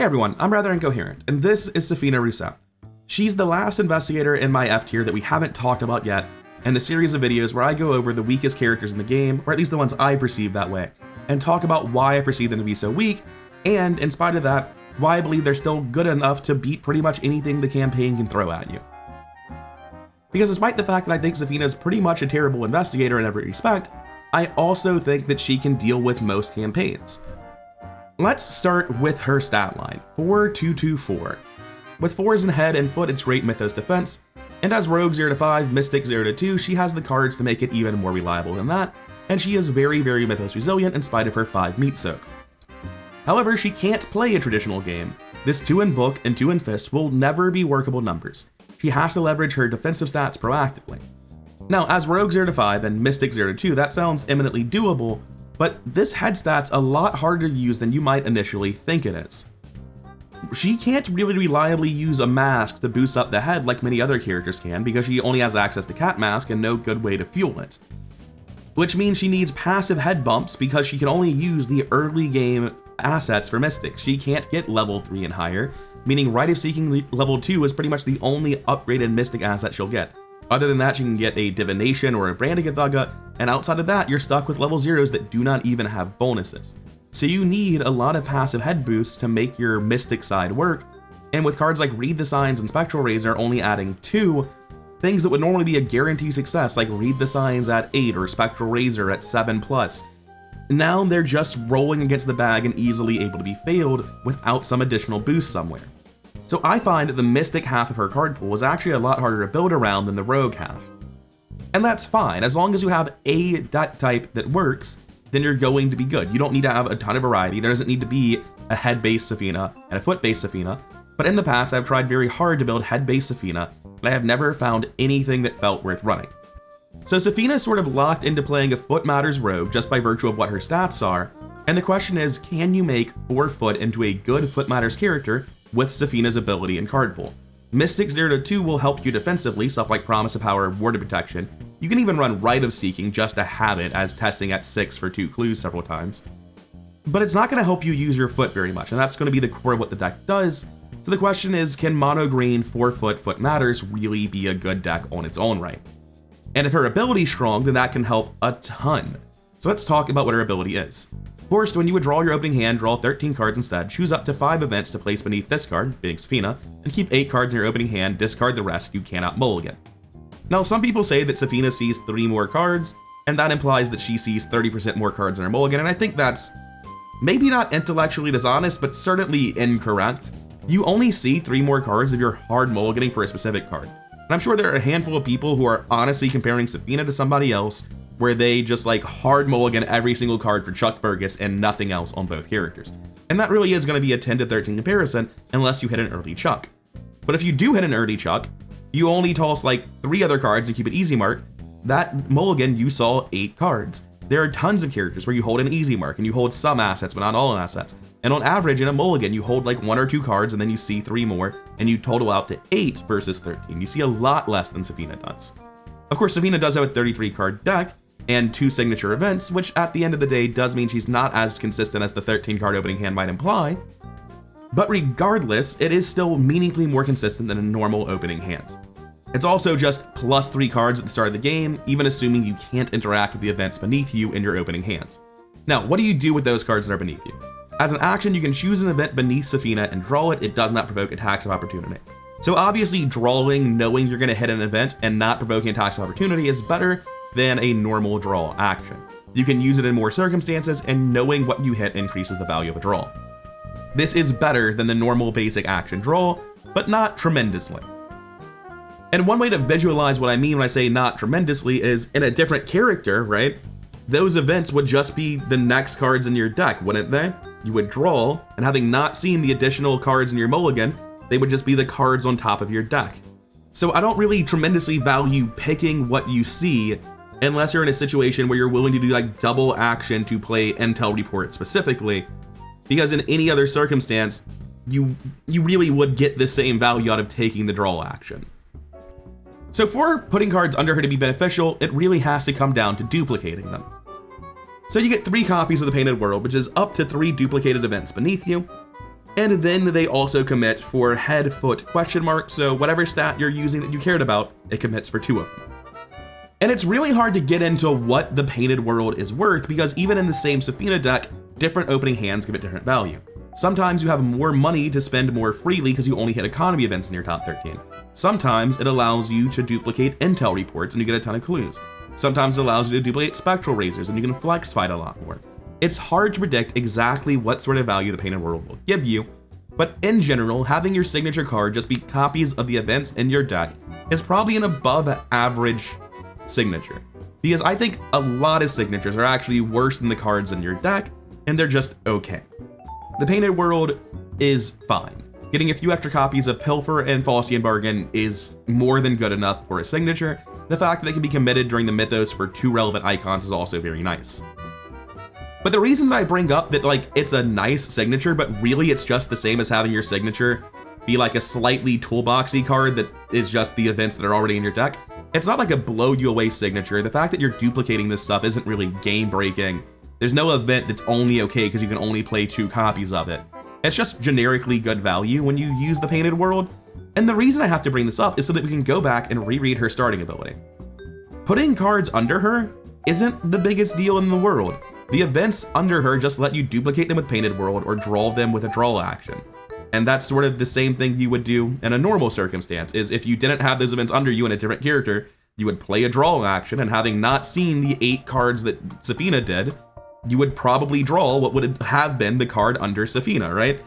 everyone, I'm rather Incoherent, and this is Sefina Rousseau. She's the last investigator in my F tier that we haven't talked about yet, and the series of videos where I go over the weakest characters in the game, or at least the ones I perceive that way, and talk about why I perceive them to be so weak, and in spite of that, why I believe they're still good enough to beat pretty much anything the campaign can throw at you. Because despite the fact that I think Sefina is pretty much a terrible investigator in every respect, I also think that she can deal with most campaigns. Let's start with her stat line, 4-2-2-4. With 4s in head and foot, it's great Mythos defense, and as Rogue 0-5, Mystic 0-2, she has the cards to make it even more reliable than that, and she is very Mythos resilient in spite of her 5 meat soak. However, she can't play a traditional game. This 2 in book and 2 in fist will never be workable numbers. She has to leverage her defensive stats proactively. Now, as Rogue 0-5 and Mystic 0-2, that sounds eminently doable, but this head stat's a lot harder to use than you might initially think it is. She can't really reliably use a mask to boost up the head like many other characters can because she only has access to Cat Mask and no good way to fuel it. Which means she needs passive head bumps because she can only use the early game assets for Mystics. She can't get level 3 and higher, meaning Rite of Seeking level 2 is pretty much the only upgraded Mystic asset she'll get. Other than that, she can get a Divination or a Branding Thugga, and outside of that, you're stuck with level 0s that do not even have bonuses. So you need a lot of passive head boosts to make your Mystic side work, and with cards like Read the Signs and Spectral Razor only adding 2, things that would normally be a guaranteed success like Read the Signs at 8 or Spectral Razor at 7+, now they're just rolling against the bag and easily able to be failed without some additional boost somewhere. So I find that the Mystic half of her card pool is actually a lot harder to build around than the Rogue half. And that's fine, as long as you have a deck type that works, then you're going to be good. You don't need to have a ton of variety. There doesn't need to be a head-based Sefina and a foot-based Sefina, but in the past I've tried very hard to build head-based Sefina, and I have never found anything that felt worth running. So Sefina is sort of locked into playing a Foot Matters Rogue just by virtue of what her stats are, and the question is, can you make 4 foot into a good Foot Matters character with Sefina's ability and card pool? Mystic 0-2 will help you defensively, stuff like Promise of Power, Ward of Protection. You can even run Rite of Seeking just to have it, as testing at 6 for 2 clues several times. But it's not going to help you use your foot very much, and that's going to be the core of what the deck does. So the question is, can mono green 4 foot Foot Matters really be a good deck on its own right? And if her ability's strong, then that can help a ton. So let's talk about what her ability is. First, when you would draw your opening hand, draw 13 cards instead, choose up to 5 events to place beneath this card, being Sefina, and keep 8 cards in your opening hand, discard the rest, you cannot mulligan. Now, some people say that Sefina sees 3 more cards, and that implies that she sees 30% more cards in her mulligan, and I think that's maybe not intellectually dishonest, but certainly incorrect. You only see 3 more cards if you're hard mulliganing for a specific card. And I'm sure there are a handful of people who are honestly comparing Sefina to somebody else, where they just like hard mulligan every single card for Chuck Fergus and nothing else on both characters. And that really is going to be a 10 to 13 comparison unless you hit an early Chuck. But if you do hit an early Chuck, you only toss like 3 other cards and keep it easy mark. That mulligan, you saw 8 cards. There are tons of characters where you hold an easy mark and you hold some assets, but not all assets. And on average in a mulligan, you hold like 1 or 2 cards and then you see 3 more and you total out to 8 versus 13. You see a lot less than Sefina does. Of course, Sefina does have a 33 card deck and 2 signature events, which at the end of the day does mean she's not as consistent as the 13 card opening hand might imply. But regardless, it is still meaningfully more consistent than a normal opening hand. It's also just plus 3 cards at the start of the game, even assuming you can't interact with the events beneath you in your opening hand. Now, what do you do with those cards that are beneath you? As an action, you can choose an event beneath Sefina and draw it. It does not provoke attacks of opportunity. So obviously drawing, knowing you're going to hit an event and not provoking attacks of opportunity is better than a normal draw action. You can use it in more circumstances, and knowing what you hit increases the value of a draw. This is better than the normal basic action draw, but not tremendously. And one way to visualize what I mean when I say not tremendously is in a different character, right? Those events would just be the next cards in your deck, wouldn't they? You would draw, and having not seen the additional cards in your mulligan, they would just be the cards on top of your deck. So I don't really tremendously value picking what you see unless you're in a situation where you're willing to do like double action to play Intel Report specifically, because in any other circumstance, you really would get the same value out of taking the draw action. So for putting cards under her to be beneficial, it really has to come down to duplicating them. So you get 3 copies of the Painted World, which is up to 3 duplicated events beneath you. And then they also commit for head, foot, question mark, so whatever stat you're using that you cared about, it commits for 2 of them. And it's really hard to get into what the Painted World is worth because even in the same Sefina deck, different opening hands commit different value. Sometimes you have more money to spend more freely because you only hit economy events in your top 13. Sometimes it allows you to duplicate intel reports and you get a ton of clues. Sometimes it allows you to duplicate spectral razors and you can flex fight a lot more. It's hard to predict exactly what sort of value the Painted World will give you, but in general, having your signature card just be copies of the events in your deck is probably an above average signature. Because I think a lot of signatures are actually worse than the cards in your deck, and they're just okay. The Painted World is fine. Getting a few extra copies of Pilfer and Faustian Bargain is more than good enough for a signature. The fact that it can be committed during the Mythos for 2 relevant icons is also very nice. But the reason that I bring up that like it's a nice signature, but really it's just the same as having your signature be like a slightly toolboxy card that is just the events that are already in your deck, it's not like a blow you away signature. The fact that you're duplicating this stuff isn't really game breaking. There's no event that's only okay because you can only play 2 copies of it. It's just generically good value when you use the Painted World. And the reason I have to bring this up is so that we can go back and reread her starting ability. Putting cards under her isn't the biggest deal in the world. The events under her just let you duplicate them with Painted World or draw them with a draw action. And that's sort of the same thing you would do in a normal circumstance, is if you didn't have those events under you in a different character, you would play a draw action, and having not seen the 8 cards that Sefina did, you would probably draw what would have been the card under Sefina, right?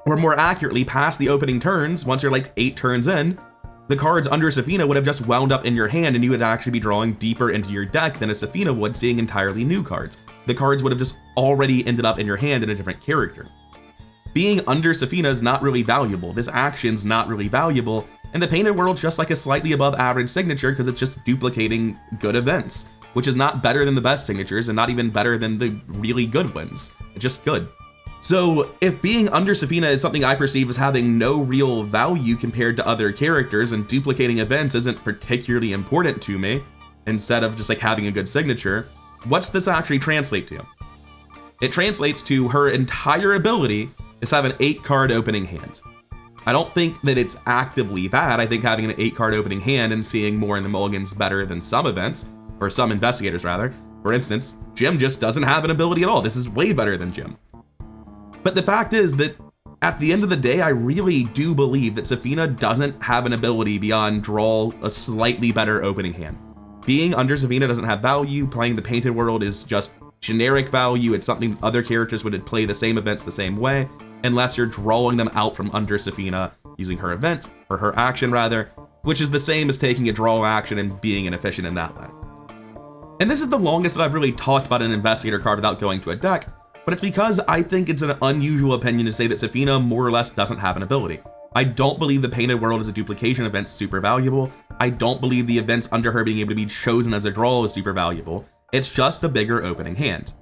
Or more accurately, past the opening turns, once you're like 8 turns in, the cards under Sefina would have just wound up in your hand and you would actually be drawing deeper into your deck than a Sefina would, seeing entirely new cards. The cards would have just already ended up in your hand in a different character. Being under Sefina is not really valuable. This action's not really valuable, and the Painted World's just like a slightly above average signature because it's just duplicating good events, which is not better than the best signatures and not even better than the really good ones. It's just good. So if being under Sefina is something I perceive as having no real value compared to other characters and duplicating events isn't particularly important to me, instead of just like having a good signature, what's this actually translate to? It translates to her entire ability is have an 8-card opening hand. I don't think that it's actively bad. I think having an 8-card opening hand and seeing more in the mulligans better than some events, or some investigators rather. For instance, Jim just doesn't have an ability at all. This is way better than Jim. But the fact is that at the end of the day, I really do believe that Sefina doesn't have an ability beyond draw a slightly better opening hand. Being under Sefina doesn't have value. Playing the Painted World is just generic value. It's something other characters would play the same events the same way, unless you're drawing them out from under Sefina using her event, or her action rather, which is the same as taking a draw action and being inefficient in that way. And this is the longest that I've really talked about an Investigator card without going to a deck, but it's because I think it's an unusual opinion to say that Sefina more or less doesn't have an ability. I don't believe the Painted World as a duplication event is super valuable. I don't believe the events under her being able to be chosen as a draw is super valuable. It's just a bigger opening hand.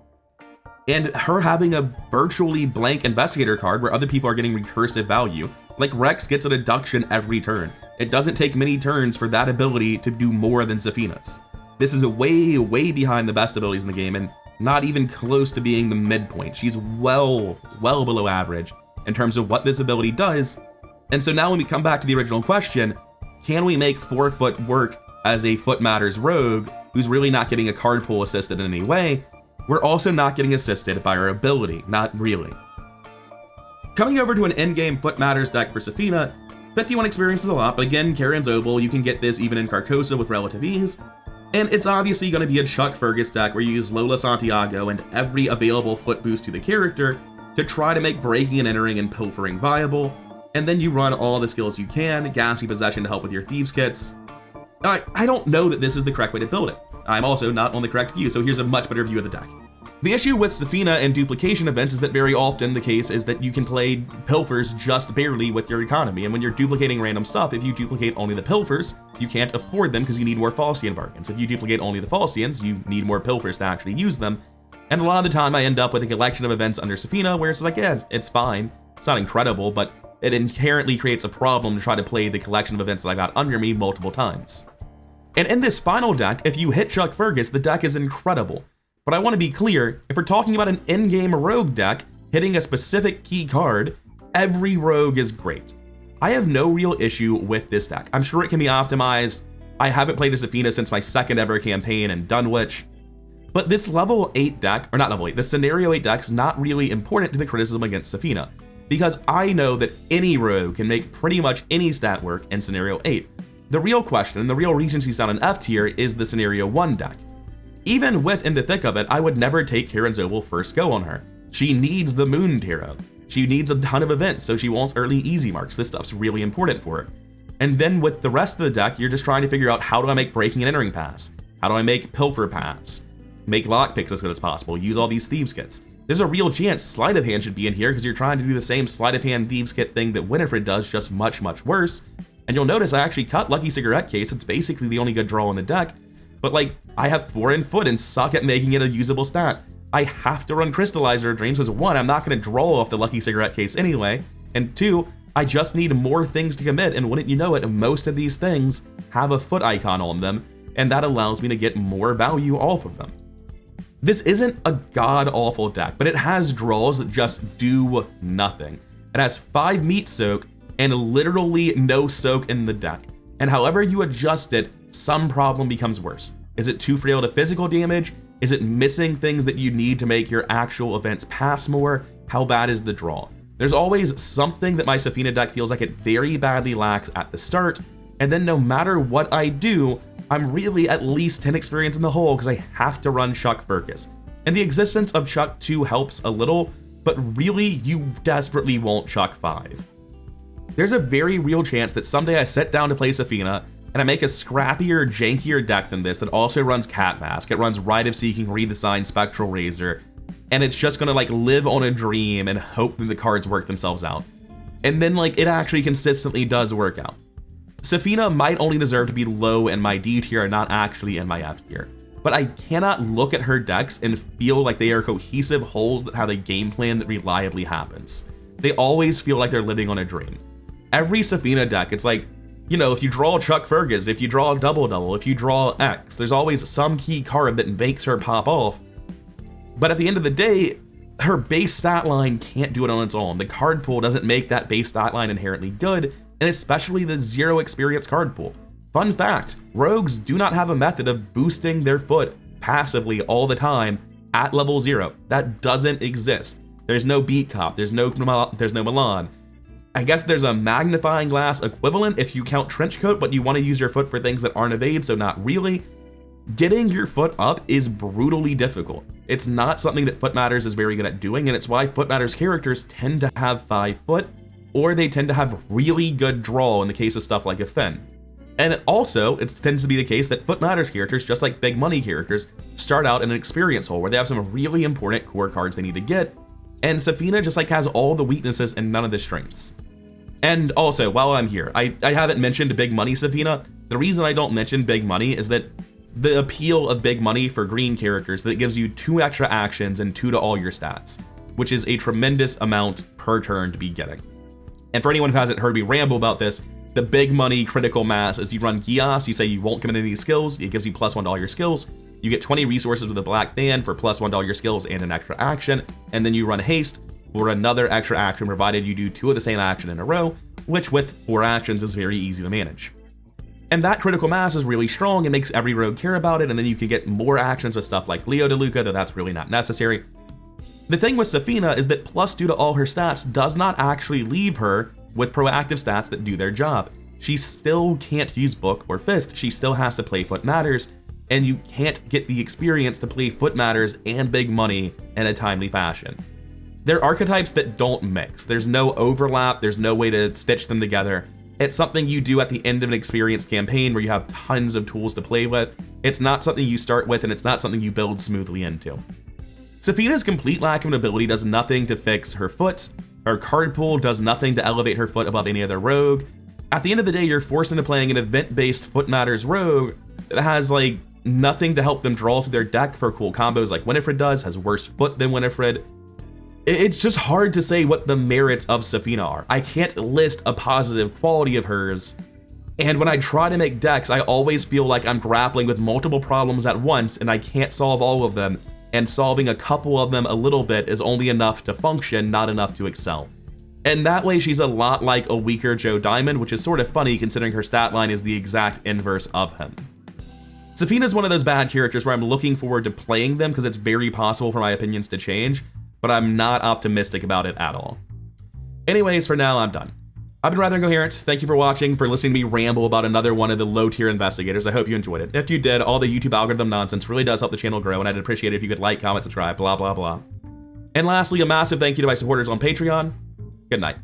And her having a virtually blank Investigator card where other people are getting recursive value, like Rex gets a deduction every turn. It doesn't take many turns for that ability to do more than Sefina's. This is a way, way behind the best abilities in the game and not even close to being the midpoint. She's well below average in terms of what this ability does. And so now when we come back to the original question, can we make 4-foot work as a Foot Matters rogue who's really not getting a card pool assisted in any way? We're also not getting assisted by her ability, not really. Coming over to an endgame Foot Matters deck for Sefina, 51 experience is a lot, but again, Karen's Obel, you can get this even in Carcosa with relative ease. And it's obviously going to be a Chuck Fergus deck where you use Lola Santiago and every available foot boost to the character to try to make breaking and entering and pilfering viable, and then you run all the skills you can, Ghastly Possession to help with your Thieves kits. I don't know that this is the correct way to build it. I'm also not on the correct view, so here's a much better view of the deck. The issue with Sefina and duplication events is that very often the case is that you can play pilfers just barely with your economy, and when you're duplicating random stuff, if you duplicate only the pilfers, you can't afford them because you need more Faustian bargains. If you duplicate only the Faustians, you need more pilfers to actually use them, and a lot of the time I end up with a collection of events under Sefina where it's like, yeah, it's fine, it's not incredible, but it inherently creates a problem to try to play the collection of events that I got under me multiple times. And in this final deck, if you hit Chuck Fergus, the deck is incredible. But I want to be clear, if we're talking about an in-game rogue deck, hitting a specific key card every rogue is great. I have no real issue with this deck. I'm sure it can be optimized. I haven't played a Sefina since my second ever campaign in Dunwich, but this level 8 deck, or not level 8, the scenario 8 deck is not really important to the criticism against Sefina, because I know that any rogue can make pretty much any stat work in scenario 8. The real question, and the real reason she's down in F tier, is the scenario 1 deck. Even with in the thick of it, I would never take Karen Zobel first go on her. She needs the Moon Tarot. She needs a ton of events, so she wants early easy marks. This stuff's really important for her. And then with the rest of the deck, you're just trying to figure out, how do I make breaking and entering pass? How do I make pilfer pass? Make lockpicks as good as possible, use all these thieves kits. There's a real chance sleight of hand should be in here, because you're trying to do the same sleight of hand thieves kit thing that Winifred does, just much, much worse. And you'll notice I actually cut Lucky Cigarette Case. It's basically the only good draw in the deck, but like, I have 4 in foot and suck at making it a usable stat. I have to run Crystallizer of Dreams, because 1, I'm not going to draw off the Lucky Cigarette Case anyway, and 2, I just need more things to commit, and wouldn't you know it, most of these things have a foot icon on them, and that allows me to get more value off of them. This isn't a god-awful deck, but it has draws that just do nothing. It has 5 meat soak and literally no soak in the deck, and however you adjust it, some problem becomes worse. Is it too frail to physical damage? Is it missing things that you need to make your actual events pass more? How bad is the draw? There's always something that my Sefina deck feels like it very badly lacks at the start, and then no matter what I do, I'm really at least 10 experience in the hole because I have to run Chuck Furcus. And the existence of Chuck 2 helps a little, but really you desperately want Chuck 5. There's a very real chance that someday I sit down to play Sefina and I make a scrappier, jankier deck than this that also runs Cat Mask. It runs Rite of Seeking, Read the Sign, Spectral Razor, and it's just gonna like live on a dream and hope that the cards work themselves out. And then like it actually consistently does work out. Sefina might only deserve to be low in my D tier and not actually in my F tier, but I cannot look at her decks and feel like they are cohesive wholes that have a game plan that reliably happens. They always feel like they're living on a dream. Every Sefina deck, it's like, you know, if you draw Chuck Ferguson, if you draw a double, if you draw X, there's always some key card that makes her pop off. But at the end of the day, her base stat line can't do it on its own. The card pool doesn't make that base stat line inherently good, and especially the 0 experience card pool. Fun fact, rogues do not have a method of boosting their foot passively all the time at level 0. That doesn't exist. There's no Beat Cop, there's no Milan. I guess there's a magnifying glass equivalent if you count Trenchcoat, but you want to use your foot for things that aren't evade, so not really. Getting your foot up is brutally difficult. It's not something that Foot Matters is very good at doing, and it's why Foot Matters characters tend to have 5 foot, or they tend to have really good draw in the case of stuff like a Finn. And also, it tends to be the case that Foot Matters characters, just like big money characters, start out in an experience hole where they have some really important core cards they need to get, and Sefina just like has all the weaknesses and none of the strengths. And also, while I'm here, I haven't mentioned Big Money Sefina. The reason I don't mention Big Money is that the appeal of Big Money for green characters that it gives you 2 extra actions and 2 to all your stats, which is a tremendous amount per turn to be getting. And for anyone who hasn't heard me ramble about this, the Big Money critical mass is you run Gias, you say you won't commit any skills, it gives you +1 to all your skills, you get 20 resources with a Black Fan for +1 to all your skills and an extra action, and then you run Haste for another extra action provided you do 2 of the same action in a row, which with 4 actions is very easy to manage. And that critical mass is really strong and makes every rogue care about it, and then you can get more actions with stuff like Leo DeLuca, though that's really not necessary. The thing with Sefina is that +2 to all her stats does not actually leave her with proactive stats that do their job. She still can't use Book or Fist, she still has to play Foot Matters, and you can't get the experience to play Foot Matters and Big Money in a timely fashion. They're archetypes that don't mix. There's no overlap, there's no way to stitch them together. It's something you do at the end of an experienced campaign where you have tons of tools to play with. It's not something you start with, and it's not something you build smoothly into. Sefina's complete lack of an ability does nothing to fix her foot. Her card pool does nothing to elevate her foot above any other rogue. At the end of the day, you're forced into playing an event-based Foot Matters rogue that has like nothing to help them draw through their deck for cool combos like Winifred does, has worse foot than Winifred. It's just hard to say what the merits of Sefina are. I can't list a positive quality of hers, and when I try to make decks, I always feel like I'm grappling with multiple problems at once and I can't solve all of them, and solving a couple of them a little bit is only enough to function, not enough to excel. And that way she's a lot like a weaker Joe Diamond, which is sort of funny considering her stat line is the exact inverse of him. Sefina's one of those bad characters where I'm looking forward to playing them because it's very possible for my opinions to change, but I'm not optimistic about it at all. Anyways, for now, I'm done. I've been rather incoherent. Thank you for watching, for listening to me ramble about another one of the low-tier investigators. I hope you enjoyed it. If you did, all the YouTube algorithm nonsense really does help the channel grow, and I'd appreciate it if you could like, comment, subscribe, blah, blah, blah. And lastly, a massive thank you to my supporters on Patreon. Good night.